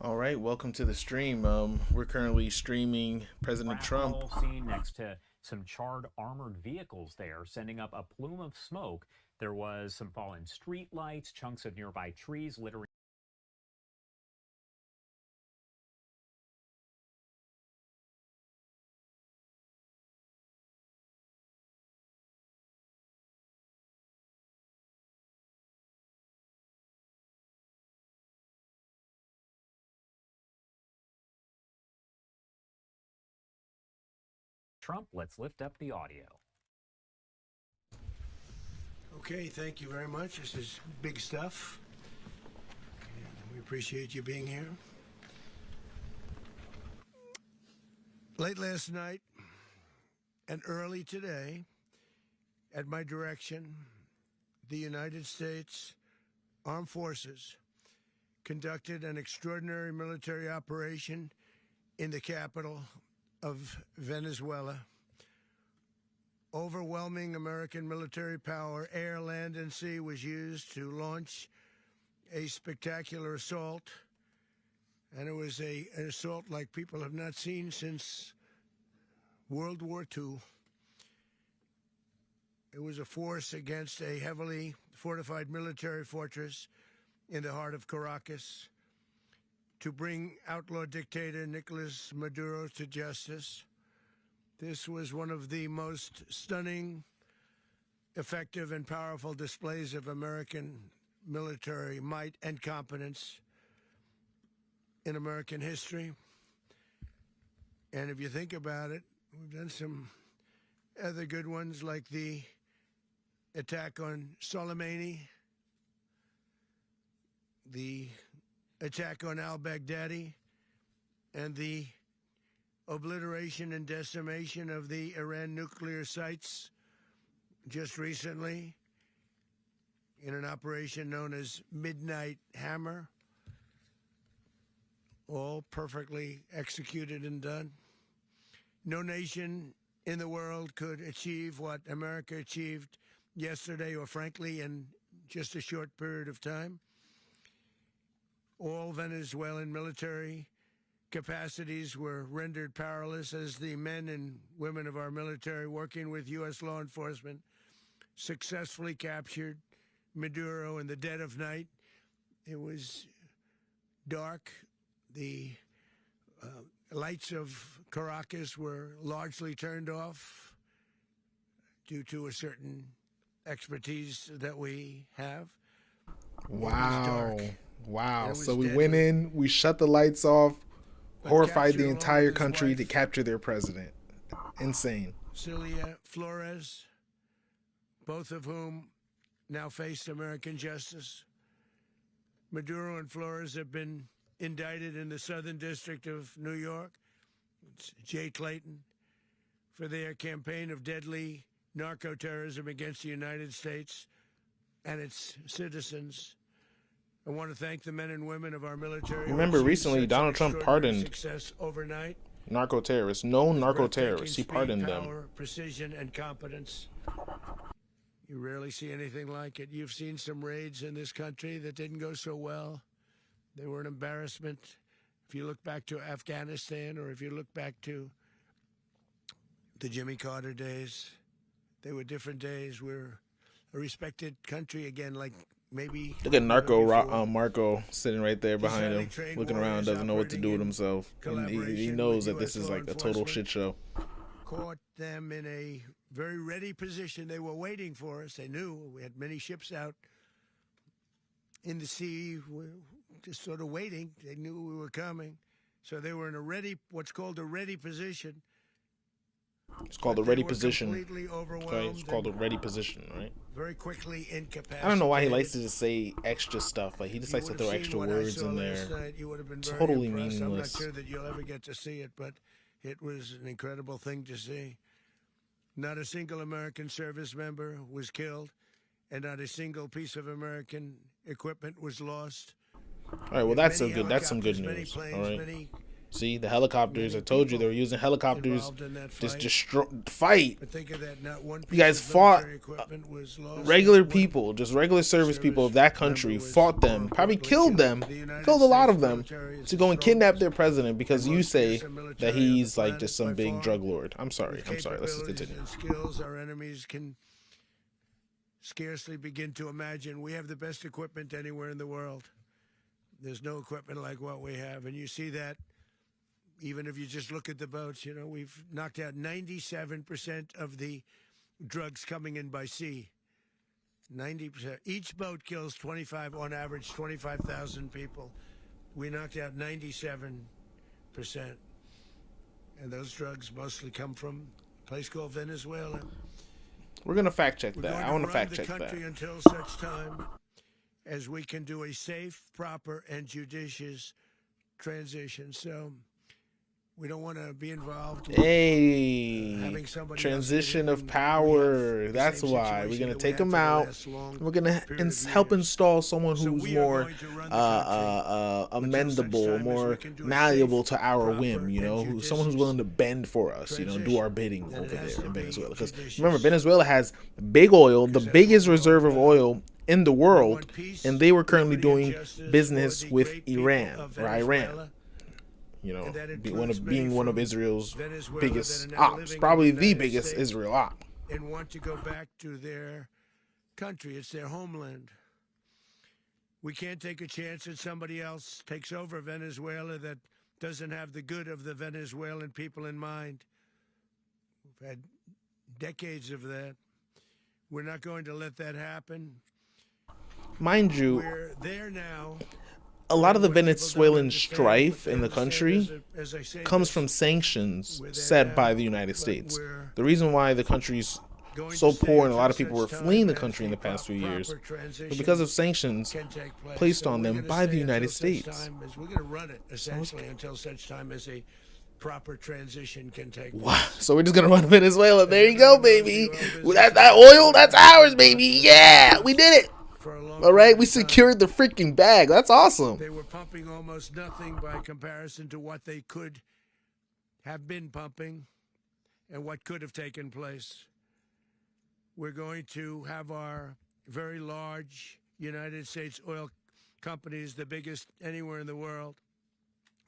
All right, welcome to the stream. We're currently streaming President Trump. Ragdoll scene next to some charred armored vehicles there, sending up a plume of smoke. There was some fallen street lights, chunks of nearby trees littering. Trump, let's lift up the audio. Okay, thank you very much. This is big stuff. And we appreciate you being here. Late last night and early today, at my direction, the United States Armed Forces conducted an extraordinary military operation in the capital of Venezuela. Overwhelming American military power, air, land, and sea, was used to launch a spectacular assault. And it was an assault like people have not seen since World War II. It was a force against a heavily fortified military fortress in the heart of Caracas to bring outlaw dictator Nicolas Maduro to justice. This was one of the most stunning, effective, and powerful displays of American military might and competence in American history. And if you think about it, we've done some other good ones, like the attack on Soleimani, the attack on al-Baghdadi, and the obliteration and decimation of the Iran nuclear sites just recently in an operation known as Midnight Hammer. All perfectly executed and done. No nation in the world could achieve what America achieved yesterday, or frankly, in just a short period of time. All Venezuelan military capacities were rendered powerless as the men and women of our military, working with U.S. law enforcement, successfully captured Maduro in the dead of night. It was dark. The lights of Caracas were largely turned off due to a certain expertise that we have. Wow. Wow. So we went deadly. in, we shut the lights off, But horrified the capture, along entire with his country to wife, capture their president. Insane. Celia Flores, both of whom now face American justice. Maduro and Flores have been indicted in the Southern District of New York. It's Jay Clayton, for their campaign of deadly narco-terrorism against the United States and its citizens. I want to thank the men and women of our military who Remember, achieved recently such an Donald Trump extraordinary pardoned success overnight. narco terrorists, known With narco breathtaking terrorists. He speed, pardoned them. power, precision, and competence. You rarely see anything like it. You've seen some raids in this country that didn't go so well. They were an embarrassment. If you look back to Afghanistan, or if you look back to the Jimmy Carter days, they were different days. We're a respected country again, like maybe. Look at never Marco sitting right there These behind highly him, trained looking around, warriors doesn't know what to operating do with in himself. And he collaboration knows with that this U.S. is law like a total enforcement. shit show. Caught them in a very ready position. They were waiting for us. They knew we had many ships out in the sea, just sort of waiting. They knew we were coming. So they were in a ready, what's called a ready position. It's called the But they ready were position. completely Okay, overwhelmed it's called the and ready position, right? very quickly incapacitated. I don't know why he likes to just say extra stuff. Like, he just You likes to would throw have seen extra what words I saw in last there. night. You would have been very Totally impressed. I'm not meaningless. sure that you'll ever get to see it, but it was an incredible thing to see. Not a single American service member was killed, and not a single piece of American equipment was lost. All right, well that's Many some good helicopters, many news. planes, All right. many See, the helicopters. I told you they were using helicopters involved in that to fight. fight. But think of that, not one You piece guys of fought military equipment was lost. regular Not one people, just regular service people of that country, member was fought them, probably importantly killed them, The United killed a lot States of them, military is to the go and kidnap strongest their president because and you most say fearsome military that on the he's like planet just some by big far. drug lord. I'm sorry. With I'm sorry. Let's just capabilities continue. and skills our enemies can scarcely begin to imagine. We have the best equipment anywhere in the world. There's no equipment like what we have, and you see that even if you just look at the boats. You know, we've knocked out 97% of the drugs coming in by sea. 90%. Each boat kills 25, on average, 25,000 people. We knocked out 97%. And those drugs mostly come from a place called Venezuela. We're gonna fact check We're that. going I want to run fact the check country that. until such time as we can do a safe, proper, and judicious transition. So we don't want to be involved with Hey, having somebody transition else of get in. We have power. the That's same why we're situation gonna that we take had him for the out. last long We're gonna period of help years. install someone So who's we are more going to run the country until such amendable, time as more we can do a malleable safe, to our proper, whim. You and know, someone who's judicious willing to bend for us. You know, do our bidding transition. And over it has there to in be Venezuela. Because judicious. remember, Venezuela has big oil, the Because that's biggest what we're all reserve of about. oil in the We world, want peace, and they were currently liberty, and doing justice business for the with great people Iran of or Iran. Venezuela. You know, And that being includes many one of from Israel's Venezuela biggest that are now ops, living in probably the the United biggest States Israel op. and want to go back to their country. It's their homeland. We can't take a chance that somebody else takes over Venezuela that doesn't have the good of the Venezuelan people in mind. We've had decades of that. We're not going to let that happen. Mind you, We're there now. a lot of the What people don't Venezuelan understand, strife what they in the understand country as I say comes this, from sanctions we're there set by now, the United but States. we're The reason why the country's going so to stay poor and a lot of until people were such fleeing the time country in as the past few years proper was transition because of sanctions can take place. placed So on we're them gonna by the stay United until such States. time as we're going to run it essentially until such time as a proper transition can take place. Wow. So we're just gonna run Venezuela. There you go, baby. That oil, that's ours, baby. Yeah, we did it. For a long All right, period we of time. secured the freaking bag. That's awesome. They were pumping almost nothing by comparison to what they could have been pumping and what could have taken place. We're going to have our very large United States oil companies, the biggest anywhere in the world,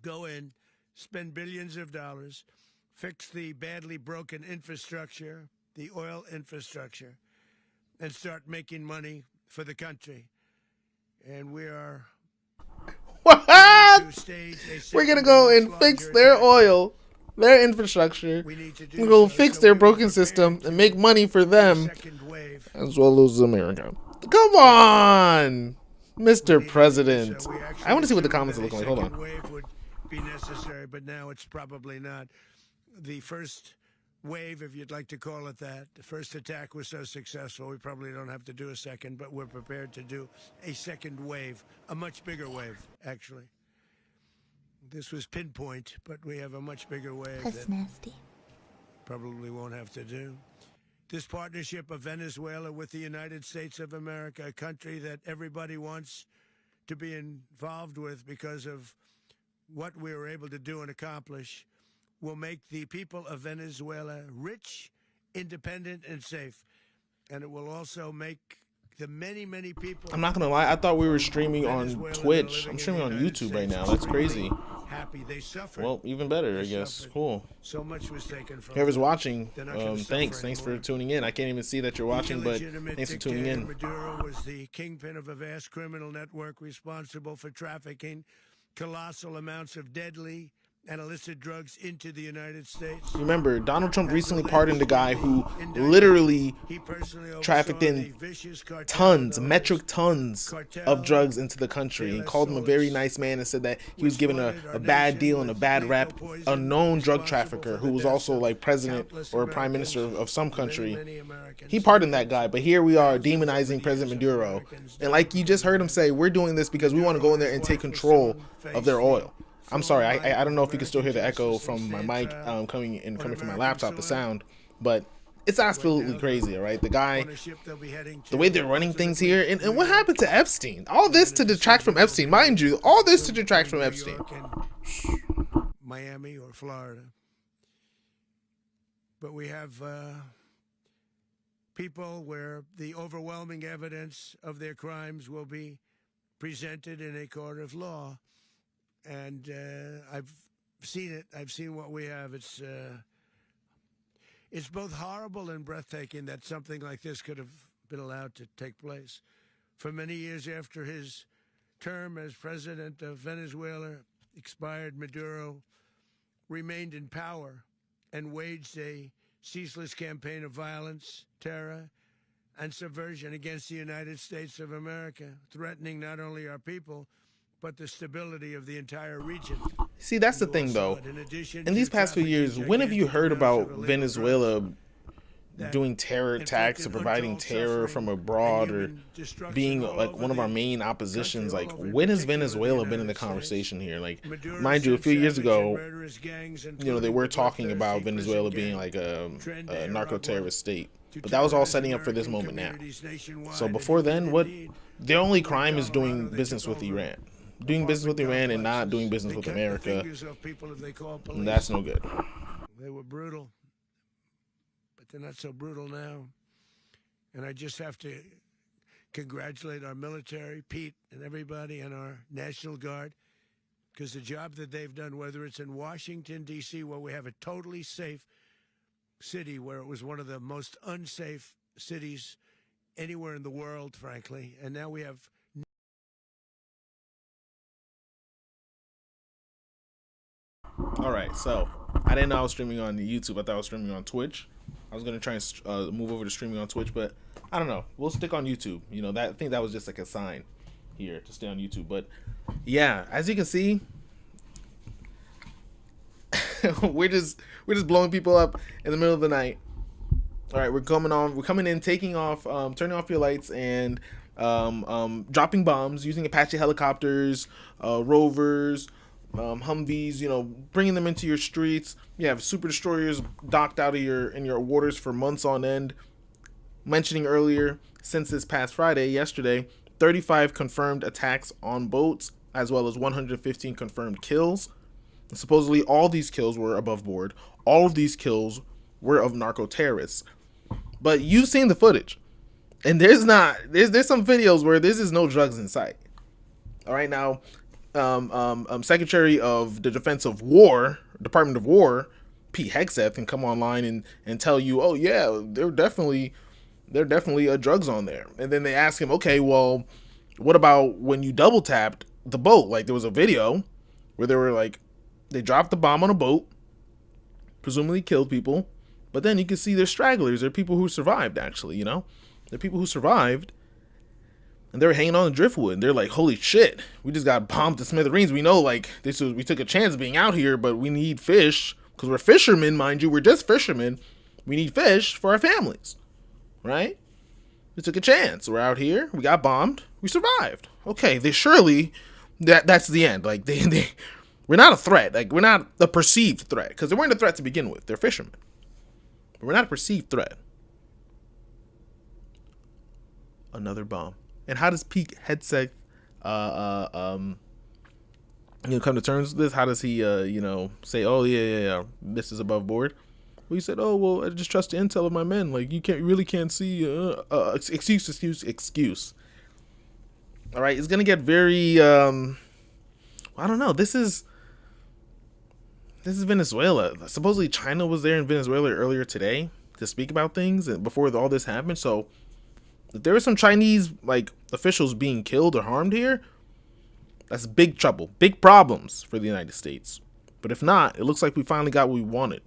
go in, spend billions of dollars, fix the badly broken infrastructure, the oil infrastructure, and start making money for the country. And we are What? to stage a We're gonna second go much and fix larger their attack. oil, their infrastructure. We need to do We're gonna so. fix So their we are broken prepared system to and make money for a them second wave. as well as America. Come on, We Mr. need to do President. so. We actually I want to see what the assumed comments are that looking like. a Hold second on. wave would be necessary, but now it's probably not. The first wave, if you'd like to call it that, the first attack was so successful, we probably don't have to do a second, but we're prepared to do a second wave, a much bigger wave, actually. This was pinpoint, but we have a much bigger wave That's that nasty. probably won't have to do. This partnership of Venezuela with the United States of America, a country that everybody wants to be involved with because of what we were able to do and accomplish, will make the people of Venezuela rich, independent, and safe. And it will also make the many, many people. I'm not gonna lie. I thought we were streaming on Venezuela that are Twitch. living I'm in streaming the on United YouTube right States now. That's extremely crazy. Happy they suffered. Well, even better, I They guess. suffered. Cool. So much was taken from Whoever's them. watching, They're not gonna suffer thanks for anymore. tuning in. I can't even see that you're watching, but Illegitimate thanks for tuning dictator in. Maduro was the kingpin of a vast criminal network responsible for trafficking colossal amounts of deadly and illicit drugs into the United States. Remember, Donald Trump recently pardoned a guy who literally He personally oversaw trafficked in the vicious cartel tons, known metric as tons Cartel of drugs into the country and called him a very nice man and said that he was given a bad deal and a bad rap, a known drug trafficker who was also like president or prime minister of some country. many Americans. He pardoned that guy, but here we are demonizing President Maduro. And like you just heard him say, we're doing this because we want to go in there and take control of their oil. I'm sorry, I don't know if you can still hear the echo from my mic coming from my laptop, the sound, but it's absolutely crazy, all right? The guy, the way they're running things here, and what happened to Epstein? All this to detract from Epstein, mind you, all this to detract from Epstein. Miami or Florida. But we have people where the overwhelming evidence of their crimes will be presented in a court of law. And I've seen it. I've seen what we have. It's both horrible and breathtaking that something like this could have been allowed to take place. For many years after his term as president of Venezuela expired, Maduro remained in power and waged a ceaseless campaign of violence, terror, and subversion against the United States of America, threatening not only our people, but the stability of the entire region. See, that's the thing, though. In these past few years, when have you heard about Venezuela doing terror attacks or providing terror from abroad or being like one of our main oppositions? Like, when has Venezuela been in the conversation here? Like, mind you, a few years ago, you know, they were talking about Venezuela being like a narco-terrorist state, but that was all setting up for this moment now. So before then, what? The only crime is doing business with Iran. Doing business with Iran and not doing business with America. And that's no good. They were brutal, but they're not so brutal now. And I just have to congratulate our military, Pete and everybody, and our National Guard, because the job that they've done, whether it's in Washington, D.C., where we have a totally safe city, where it was one of the most unsafe cities anywhere in the world, frankly, and now we have... All right, so I didn't know I was streaming on YouTube. I thought I was streaming on Twitch. I was gonna try and move over to streaming on Twitch, but I don't know. We'll stick on YouTube. You know, I think that was just like a sign here to stay on YouTube. But yeah, as you can see, we're just blowing people up in the middle of the night. All right, we're coming in, taking off, turning off your lights, and dropping bombs using Apache helicopters, rovers. Humvees, you know, bringing them into your streets. You have super destroyers docked out of in your waters for months on end. Mentioning earlier, since this past yesterday, 35 confirmed attacks on boats, as well as 115 confirmed kills. And supposedly, all these kills were above board. All of these kills were of narco-terrorists. But you've seen the footage, and there's some videos where this is no drugs in sight. All right, now. Secretary of the Department of War, Pete Hegseth, can come online and tell you, oh yeah, there definitely drugs on there. And then they ask him, okay, well, what about when you double tapped the boat? Like, there was a video where they dropped the bomb on a boat, presumably killed people, but then you can see there's stragglers. There are people who survived, actually, you know? There are people who survived. And they were hanging on the driftwood, and they're like, holy shit, we just got bombed to smithereens. We know, like, we took a chance being out here, but we need fish, because we're fishermen, mind you. We're just fishermen. We need fish for our families, right? We took a chance. We're out here. We got bombed. We survived. Okay, that's the end. Like, we're not a threat. Like, we're not a perceived threat, because they weren't a threat to begin with. They're fishermen. But we're not a perceived threat. Another bomb. And how does Pete Hegseth, come to terms with this? How does he, say, oh yeah, this is above board? Well, he said, oh well, I just trust the intel of my men. Like, you really can't see. Excuse. All right, it's gonna get very. I don't know. This is Venezuela. Supposedly China was there in Venezuela earlier today to speak about things, and before all this happened. So if there were some Chinese officials being killed or harmed here, that's big trouble, big problems for the United States. But if not, it looks like we finally got what we wanted.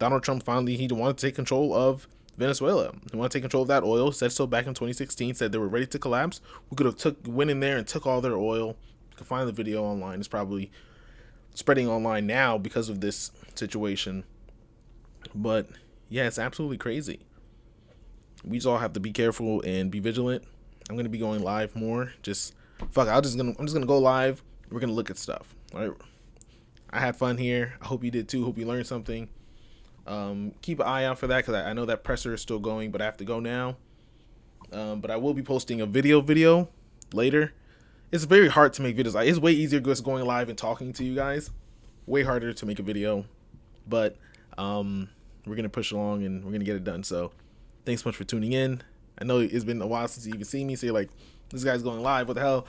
Donald Trump he wanted to take control of Venezuela. He wanted to take control of that oil. Said so back in 2016. Said they were ready to collapse. We could have went in there and took all their oil. You can find the video online. It's probably spreading online now because of this situation. But yeah, it's absolutely crazy. We just all have to be careful and be vigilant. I'm gonna be going live more. I'm just gonna go live. We're gonna look at stuff. All right. I had fun here. I hope you did too. Hope you learned something. Keep an eye out for that, because I know that presser is still going, but I have to go now. But I will be posting a video later. It's very hard to make videos. It's way easier just going live and talking to you guys. way harder to make a video, but we're gonna push along and we're gonna get it done. So thanks so much for tuning in. I know it's been a while since you even seen me, so you're like, this guy's going live, what the hell?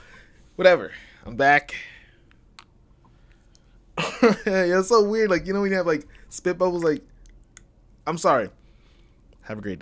Whatever, I'm back. Yeah, it's so weird, like, you know when you have like spit bubbles, like, I'm sorry. Have a great day.